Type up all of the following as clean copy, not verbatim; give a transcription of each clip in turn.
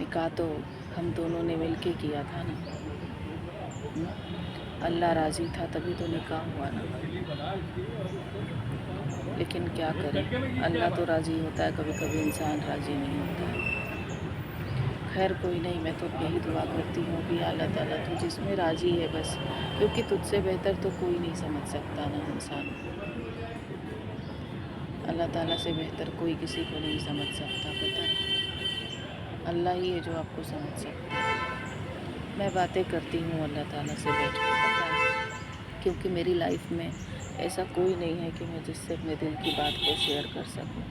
نکاح تو ہم دونوں نے مل کے کیا تھا نا. اللہ راضی تھا تبھی تو نکاح ہوا نا. لیکن کیا کریں، اللہ تو راضی ہوتا ہے، کبھی کبھی انسان راضی نہیں ہوتا ہے. خیر کوئی نہیں، میں تو یہی دعا کرتی ہوں کہ اللہ تعالیٰ تو جس میں راضی ہے بس، کیونکہ تجھ سے بہتر تو کوئی نہیں سمجھ سکتا نا انسان. اللہ تعالیٰ سے بہتر کوئی کسی کو نہیں سمجھ سکتا، پتہ ہے اللہ ہی ہے جو آپ کو سمجھ سکتا ہے. میں باتیں کرتی ہوں اللہ تعالیٰ سے بیٹھ کے، پتہ ہے، کیونکہ میری لائف میں ایسا کوئی نہیں ہے کہ میں جس سے اپنے دل کی بات کو شیئر کر سکوں.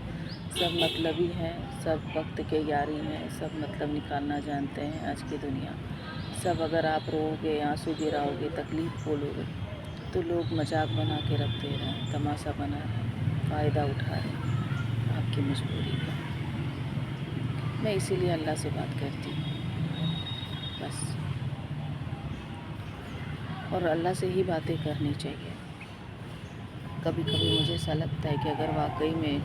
سب مطلبی ہیں، سب وقت کے یاری ہیں، سب مطلب نکالنا جانتے ہیں آج کی دنیا. سب اگر آپ رو گے، آنسو گراؤ گے، تکلیف بولو گے تو لوگ مذاق بنا کے رکھ دے رہے ہیں، تماشا بنا رہے ہیں، فائدہ اٹھا رہے ہیں آپ کی مجبوری کا. میں اسی لیے اللہ سے بات کرتی ہوں بس، اور اللہ سے ہی باتیں کرنی چاہیے. کبھی کبھی مجھے ایسا لگتا ہے کہ اگر واقعی میں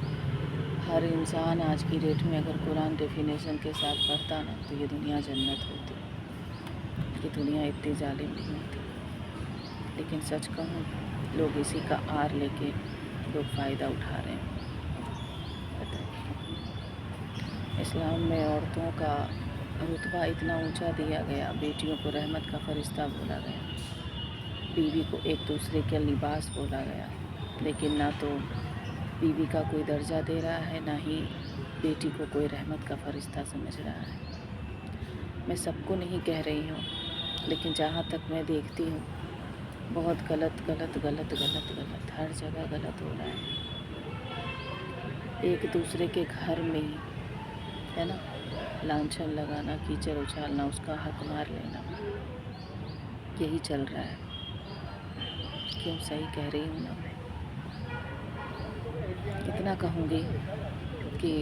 ہر انسان آج کی ڈیٹ میں اگر قرآن ڈیفینیشن کے ساتھ پڑھتا نا تو یہ دنیا جنت ہوتی. یہ دنیا اتنی ظالم نہیں ہوتی. لیکن سچ کہوں، لوگ اسی کا آر لے کے لوگ فائدہ اٹھا رہے ہیں. پتہ ہے اسلام میں عورتوں کا رتبہ اتنا اونچا دیا گیا، بیٹیوں کو رحمت کا فرشتہ بولا گیا، بیوی کو ایک دوسرے کے لباس بولا گیا. لیکن نہ تو بیوی کا کوئی درجہ دے رہا ہے، نہ ہی بیٹی کو کوئی رحمت کا فرشتہ سمجھ رہا ہے. میں سب کو نہیں کہہ رہی ہوں، لیکن جہاں تک میں دیکھتی ہوں بہت غلط غلط غلط غلط غلط ہر جگہ غلط ہو رہا ہے. ایک دوسرے کے گھر میں ہی ہے نا، لانچھن لگانا، کیچڑ اچھالنا، اس کا حق مار لینا، یہی چل رہا ہے. کیوں؟ صحیح کہہ رہی ہوں نا. اتنا کہوں گی کہ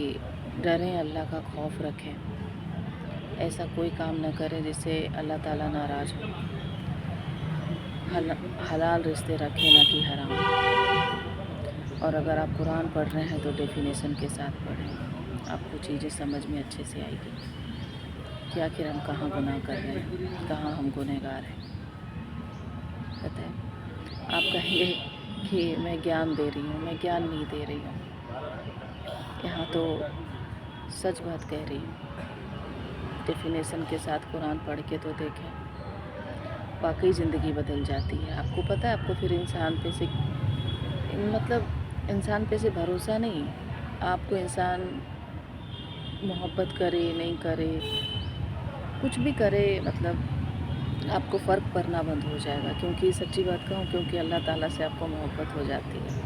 ڈریں، اللہ کا خوف رکھیں، ایسا کوئی کام نہ کریں جس سے اللہ تعالیٰ ناراض ہو. حلال رشتے رکھیں نہ کہ حرام. اور اگر آپ قرآن پڑھ رہے ہیں تو ڈیفینیشن کے ساتھ پڑھیں، آپ کو چیزیں سمجھ میں اچھے سے آئے گی کہ آخر ہم کہاں گناہ کر رہے ہیں، کہاں ہم گنہگار ہیں. پتہ ہے آپ کہیں گے کہ میں گیان دے رہی ہوں، میں گیان نہیں دے رہی ہوں. یہاں تو سچ بات کہہ رہی ہوں. ڈیفینیشن کے ساتھ قرآن پڑھ کے تو دیکھیں، واقعی زندگی بدل جاتی ہے. آپ کو پتہ ہے آپ کو پھر انسان پہ سے بھروسہ نہیں. آپ کو انسان محبت کرے نہیں کرے، کچھ بھی کرے، مطلب آپ کو فرق پڑنا بند ہو جائے گا. کیونکہ سچی بات کہوں، کیونکہ اللہ تعالیٰ سے آپ کو محبت ہو جاتی ہے،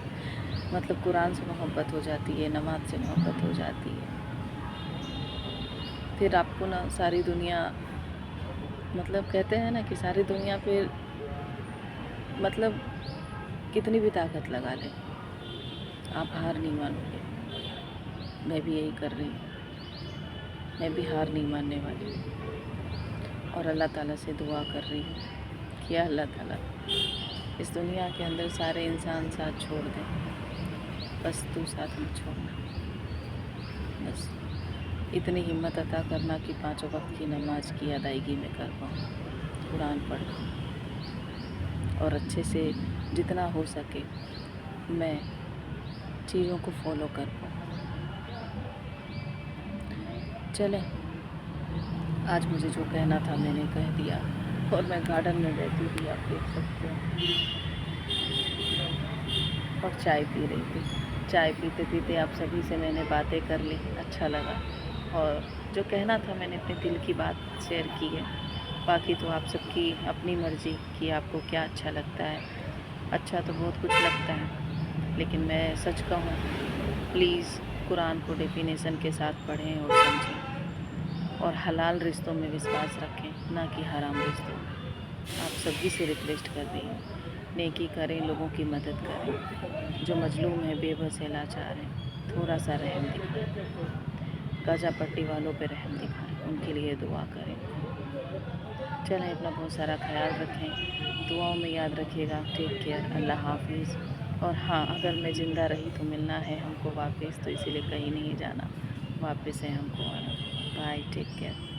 مطلب قرآن سے محبت ہو جاتی ہے، نماز سے محبت ہو جاتی ہے. پھر آپ کو نا ساری دنیا، مطلب کہتے ہیں نا کہ ساری دنیا پھر مطلب کتنی بھی طاقت لگا لے، آپ ہار نہیں مانو گے. میں بھی یہی کر رہی ہوں، میں بھی ہار نہیں ماننے والی ہوں. اور اللہ تعالیٰ سے دعا کر رہی ہوں کہ اللہ تعالیٰ اس دنیا کے اندر سارے انسان ساتھ چھوڑ دیں، بس تو ساتھ مت چھوڑنا. بس اتنی ہمت عطا کرنا کہ 5 وقت کی نماز کی ادائیگی میں کر پاؤں، قرآن پڑھ پاؤں، اور اچھے سے جتنا ہو سکے میں چیزوں کو فالو کر پاؤں. چلیں، آج مجھے جو کہنا تھا میں نے کہہ دیا. اور میں گارڈن میں بیٹھی تھی، آپ دیکھ سکتے ہیں، اور چائے پی رہی تھی. چائے پیتے پیتے آپ سبھی سے میں نے باتیں کر لی، اچھا لگا. اور جو کہنا تھا میں نے اپنے دل کی بات شیئر کی ہے. باقی تو آپ سب کی اپنی مرضی کہ آپ کو کیا اچھا لگتا ہے. اچھا تو بہت کچھ لگتا ہے، لیکن میں سچ کہوں، پلیز قرآن کو ڈیفینیشن کے ساتھ پڑھیں اور سمجھیں، اور حلال رشتوں میں وشواس رکھیں نہ کہ حرام رشتوں میں. آپ سبھی سے ریکویسٹ کر رہی ہوں، نیکی کریں، لوگوں کی مدد کریں، جو مظلوم ہیں، بے بس ہیں، لاچار ہیں، تھوڑا سا رحم دکھائیں. گاجا پٹی والوں پہ رحم دکھائیں، ان کے لیے دعا کریں. چلیں، اپنا بہت سارا خیال رکھیں، دعاؤں میں یاد رکھیے گا. ٹیک کیئر، اللہ حافظ. اور ہاں، اگر میں زندہ رہی تو ملنا ہے ہم کو واپس، تو اسی لیے کہیں نہیں جانا، واپس ہے ہم کو آنا. Bye, take care.